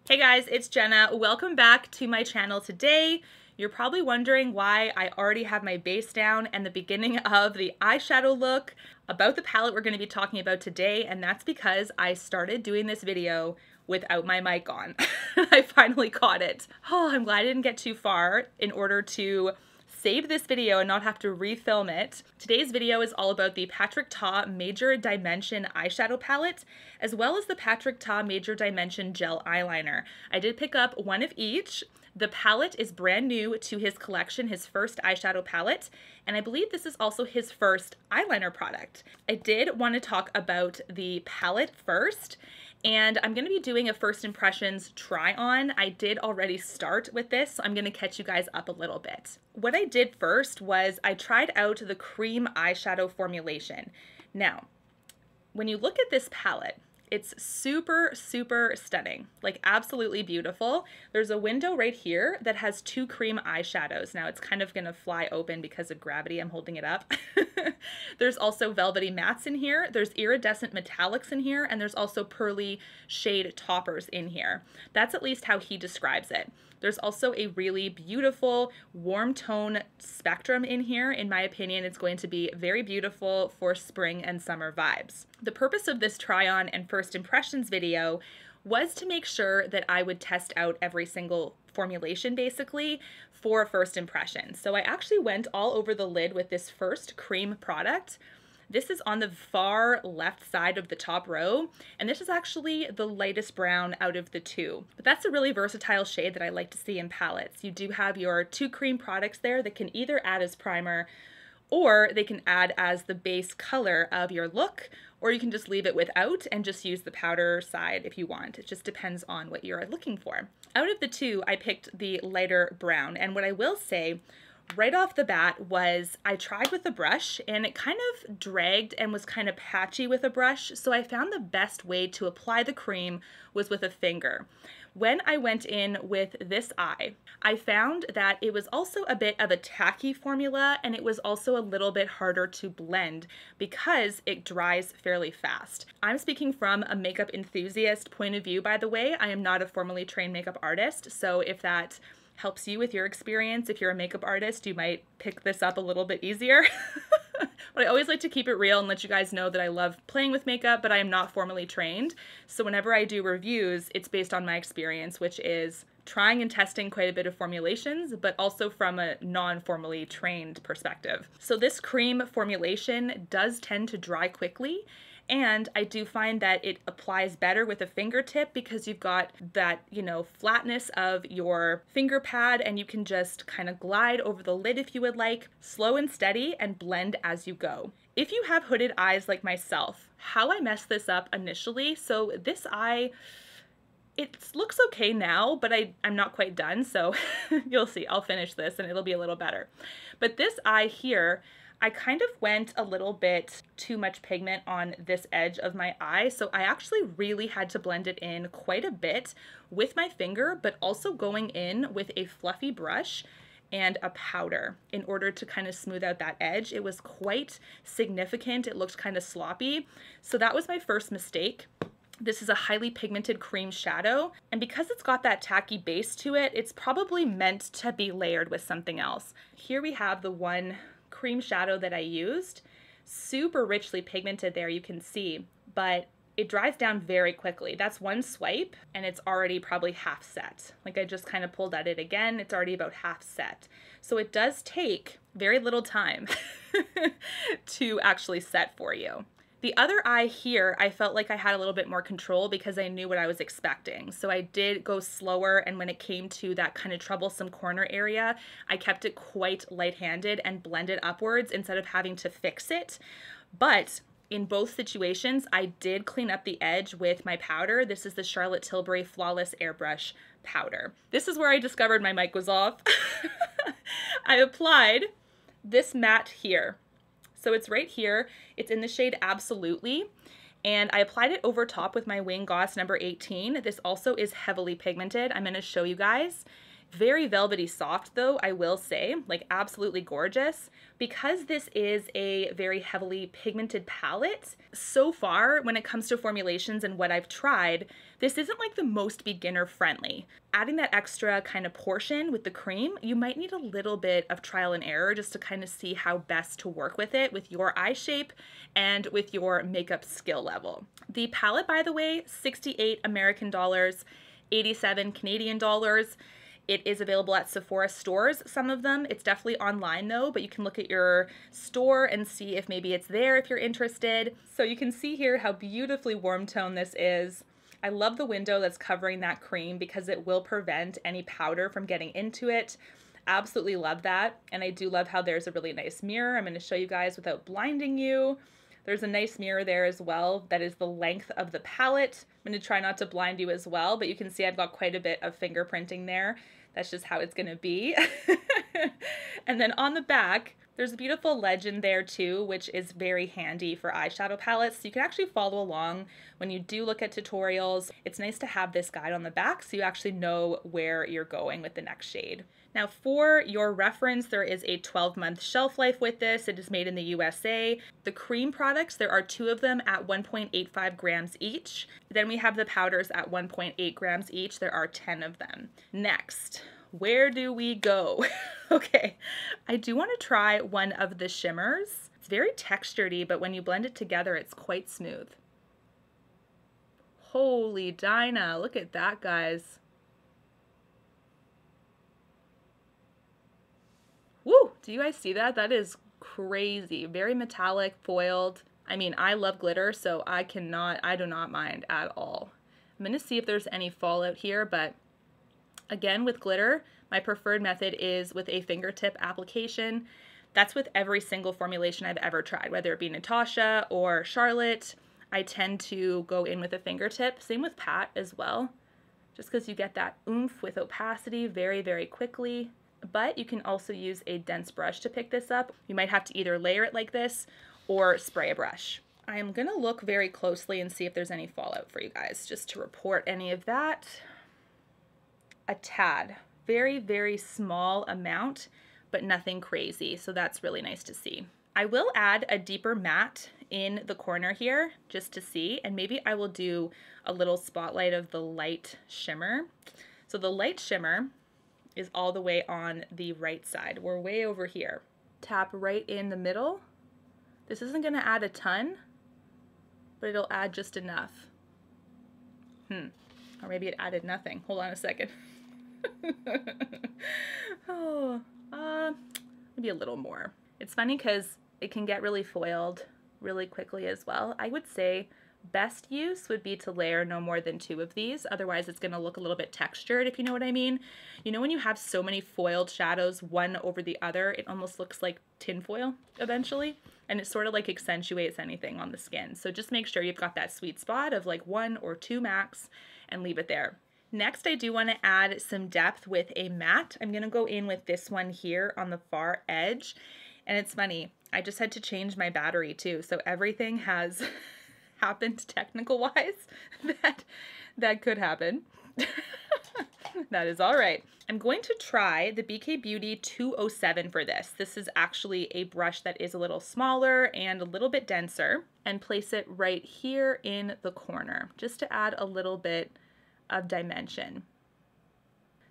Hey guys, it's Jenna. Welcome back to my channel today. You're probably wondering why I already have my base down and the beginning of the eyeshadow look about the palette we're going to be talking about today, and that's because I started doing this video without my mic on. I finally caught it. Oh, I'm glad I didn't get too far in order to save this video and not have to refilm it. Today's video is all about the Patrick Ta Major Dimension eyeshadow palette, as well as the Patrick Ta Major Dimension gel eyeliner. I did pick up one of each. The palette is brand new to his collection, his first eyeshadow palette, and I believe this is also his first eyeliner product. I did want to talk about the palette first, and I'm going to be doing a first impressions try on. I did already start with this, so I'm going to catch you guys up a little bit. What I did first was I tried out the cream eyeshadow formulation. Now, when you look at this palette, it's super, super stunning, like absolutely beautiful. There's a window right here that has two cream eyeshadows. Now it's kind of gonna fly open because of gravity. I'm holding it up. There's also velvety mattes in here. There's iridescent metallics in here, and there's also pearly shade toppers in here. That's at least how he describes it. There's also a really beautiful warm tone spectrum in here. In my opinion, it's going to be very beautiful for spring and summer vibes. The purpose of this try on and first impressions video was to make sure that I would test out every single formulation basically for first impressions. So I actually went all over the lid with this first cream product. This is on the far left side of the top row, and this is actually the lightest brown out of the two. But that's a really versatile shade that I like to see in palettes. You do have your two cream products there that can either add as primer, or they can add as the base color of your look, or you can just leave it without and just use the powder side if you want. It just depends on what you're looking for. Out of the two, I picked the lighter brown, and what I will say right off the bat was I tried with a brush and it kind of dragged and was kind of patchy with a brush, so I found the best way to apply the cream was with a finger. When I went in with this eye, I found that it was also a bit of a tacky formula, and it was also a little bit harder to blend because it dries fairly fast. I'm speaking from a makeup enthusiast point of view, by the way. I am not a formally trained makeup artist, so if that helps you with your experience, if you're a makeup artist, you might pick this up a little bit easier. But I always like to keep it real and let you guys know that I love playing with makeup, but I am not formally trained. So whenever I do reviews, it's based on my experience, which is trying and testing quite a bit of formulations, but also from a non-formally trained perspective. So this cream formulation does tend to dry quickly, and I do find that it applies better with a fingertip because you've got that, flatness of your finger pad, and you can just kind of glide over the lid if you would like, slow and steady, and blend as you go. If you have hooded eyes like myself, how I messed this up initially, so this eye, it looks okay now, but I'm not quite done, so you'll see. I'll finish this and it'll be a little better. But this eye here, I kind of went a little bit too much pigment on this edge of my eye, so I actually really had to blend it in quite a bit with my finger, but also going in with a fluffy brush and a powder in order to kind of smooth out that edge. It was quite significant. It looked kind of sloppy, so that was my first mistake. This is a highly pigmented cream shadow, and because it's got that tacky base to it, it's probably meant to be layered with something else. Here we have the one cream shadow that I used. Super richly pigmented there, you can see, but it dries down very quickly. That's one swipe and it's already probably half set. Like I just kind of pulled at it again, it's already about half set. So it does take very little time to actually set for you. The other eye here, I felt like I had a little bit more control because I knew what I was expecting. So I did go slower, and when it came to that kind of troublesome corner area, I kept it quite light-handed and blended upwards instead of having to fix it. But in both situations, I did clean up the edge with my powder. This is the Charlotte Tilbury Flawless Airbrush powder. This is where I discovered my mic was off. I applied this matte here. So it's right here, it's in the shade Absolutely, and I applied it over top with my wing Goss number 18. This also is heavily pigmented. I'm going to show you guys. Very velvety soft though, I will say, like absolutely gorgeous. Because this is a very heavily pigmented palette, so far when it comes to formulations and what I've tried, this isn't like the most beginner friendly. Adding that extra kind of portion with the cream, you might need a little bit of trial and error just to kind of see how best to work with it with your eye shape and with your makeup skill level. The palette, by the way, 68 American dollars, 87 Canadian dollars. It is available at Sephora stores, some of them. It's definitely online though, but you can look at your store and see if maybe it's there if you're interested. So you can see here how beautifully warm tone this is. I love the window that's covering that cream because it will prevent any powder from getting into it. Absolutely love that. And I do love how there's a really nice mirror. I'm going to show you guys without blinding you. There's a nice mirror there as well. That is the length of the palette. I'm going to try not to blind you as well, but you can see I've got quite a bit of fingerprinting there. That's just how it's going to be. And then on the back, there's a beautiful legend there too, which is very handy for eyeshadow palettes. So you can actually follow along when you do look at tutorials. It's nice to have this guide on the back so you actually know where you're going with the next shade. Now for your reference, there is a 12-month shelf life with this. It is made in the USA. The cream products, there are 2 of them at 1.85 grams each. Then we have the powders at 1.8 grams each. There are 10 of them. Next, where do we go? Okay, I do want to try one of the shimmers. It's very textured-y, but when you blend it together, it's quite smooth. Holy Dinah, look at that, guys. Woo! Do you guys see that? That is crazy. Very metallic, foiled. I mean, I love glitter, so I do not mind at all. I'm gonna see if there's any fallout here, but again, with glitter, my preferred method is with a fingertip application. That's with every single formulation I've ever tried, whether it be Natasha or Charlotte. I tend to go in with a fingertip. Same with Pat as well, just because you get that oomph with opacity very, very quickly. But you can also use a dense brush to pick this up. You might have to either layer it like this or spray a brush. I am gonna look very closely and see if there's any fallout for you guys, just to report any of that. A tad, very, very small amount, but nothing crazy. So that's really nice to see. I will add a deeper matte in the corner here just to see, and maybe I will do a little spotlight of the light shimmer. So the light shimmer is all the way on the right side. We're way over here. Tap right in the middle. This isn't gonna add a ton, but it'll add just enough. Or maybe it added nothing. Hold on a second. Maybe a little more. It's funny because it can get really foiled really quickly as well. I would say best use would be to layer no more than 2 of these. Otherwise it's gonna look a little bit textured, if you know what I mean. You know when you have so many foiled shadows one over the other, it almost looks like tinfoil eventually, and it sort of like accentuates anything on the skin. So just make sure you've got that sweet spot of like 1 or 2 max and leave it there. Next, I do want to add some depth with a matte. I'm going to go in with this one here on the far edge. And it's funny, I just had to change my battery too. So everything has happened technical-wise that could happen. That is all right. I'm going to try the BK Beauty 207 for this. This is actually a brush that is a little smaller and a little bit denser, and place it right here in the corner just to add a little bit of dimension.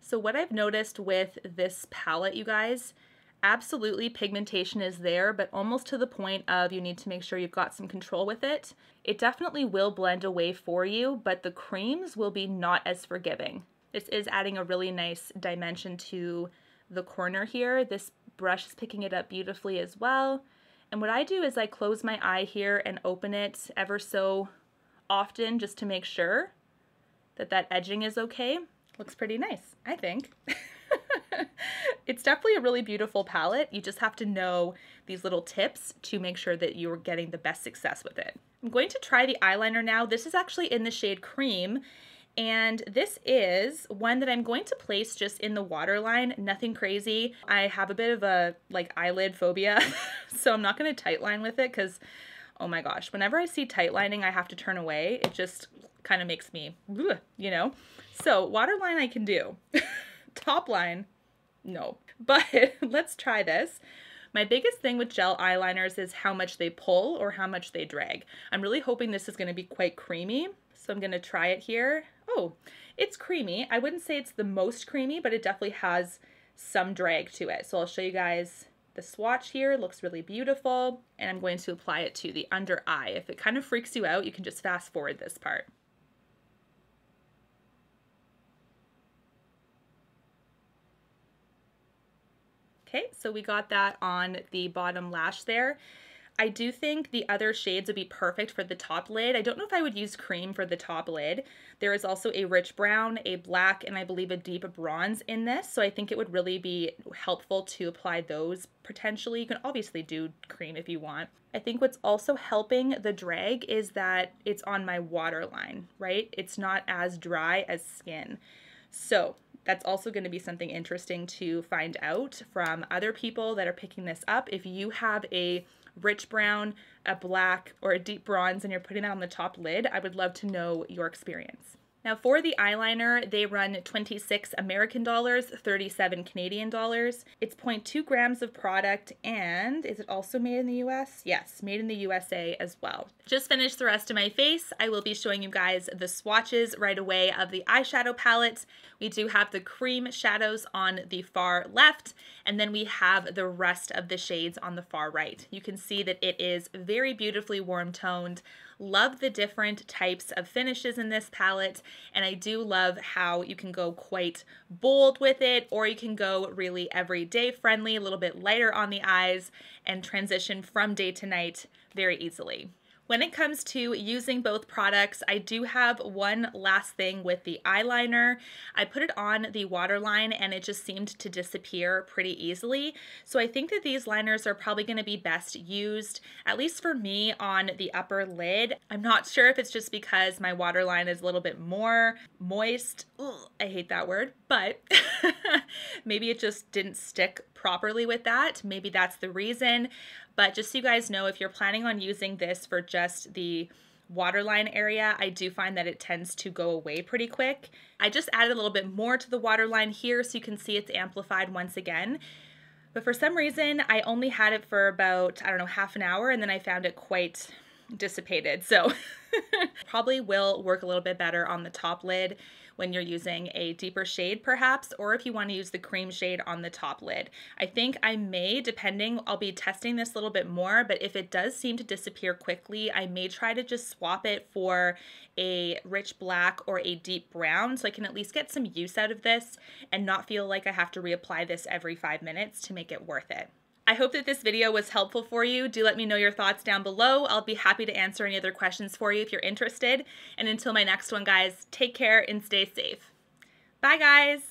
So what I've noticed with this palette, you guys, absolutely pigmentation is there, but almost to the point of you need to make sure you've got some control with it. It definitely will blend away for you, but the creams will be not as forgiving. This is adding a really nice dimension to the corner here. This brush is picking it up beautifully as well. And what I do is I close my eye here and open it ever so often just to make sure that edging is okay. Looks pretty nice, I think. It's definitely a really beautiful palette. You just have to know these little tips to make sure that you're getting the best success with it. I'm going to try the eyeliner now. This is actually in the shade Cream, and this is one that I'm going to place just in the waterline, nothing crazy. I have a bit of a like eyelid phobia, so I'm not gonna tight line with it because, oh my gosh, whenever I see tight lining, I have to turn away. It just kind of makes me, you know? So waterline I can do. top line. No, but let's try this. My biggest thing with gel eyeliners is how much they pull or how much they drag. I'm really hoping this is going to be quite creamy, so I'm going to try it here. Oh, it's creamy. I wouldn't say it's the most creamy, but it definitely has some drag to it. So I'll show you guys the swatch here. It looks really beautiful, and I'm going to apply it to the under eye. If it kind of freaks you out, you can just fast forward this part. Okay, so we got that on the bottom lash there. I do think the other shades would be perfect for the top lid. I don't know if I would use cream for the top lid. There is also a rich brown, a black, and I believe a deep bronze in this, so I think it would really be helpful to apply those potentially. You can obviously do cream if you want. I think what's also helping the drag is that it's on my waterline, right? It's not as dry as skin. So that's also going to be something interesting to find out from other people that are picking this up. If you have a rich brown, a black, or a deep bronze and you're putting that on the top lid, I would love to know your experience. Now for the eyeliner, they run 26 American dollars, 37 Canadian dollars. It's 0.2 grams of product, and is it also made in the US? Yes, made in the USA as well. Just finished the rest of my face. I will be showing you guys the swatches right away of the eyeshadow palette. We do have the cream shadows on the far left, and then we have the rest of the shades on the far right. You can see that it is very beautifully warm toned. Love the different types of finishes in this palette, and I do love how you can go quite bold with it, or you can go really everyday friendly, a little bit lighter on the eyes, and transition from day to night very easily. When it comes to using both products, I do have one last thing with the eyeliner. I put it on the waterline and it just seemed to disappear pretty easily. So I think that these liners are probably going to be best used, at least for me, on the upper lid. I'm not sure if it's just because my waterline is a little bit more moist. Ugh, I hate that word, but maybe it just didn't stick properly with that. Maybe that's the reason. But just so you guys know, if you're planning on using this for just the waterline area, I do find that it tends to go away pretty quick. I just added a little bit more to the waterline here so you can see it's amplified once again. But for some reason, I only had it for about, I don't know, half an hour, and then I found it quite dissipated. So probably will work a little bit better on the top lid when you're using a deeper shade perhaps, or if you want to use the cream shade on the top lid. I think I may, depending, I'll be testing this a little bit more, but if it does seem to disappear quickly, I may try to just swap it for a rich black or a deep brown so I can at least get some use out of this and not feel like I have to reapply this every 5 minutes to make it worth it. I hope that this video was helpful for you. Do let me know your thoughts down below. I'll be happy to answer any other questions for you if you're interested. And until my next one, guys, take care and stay safe. Bye, guys.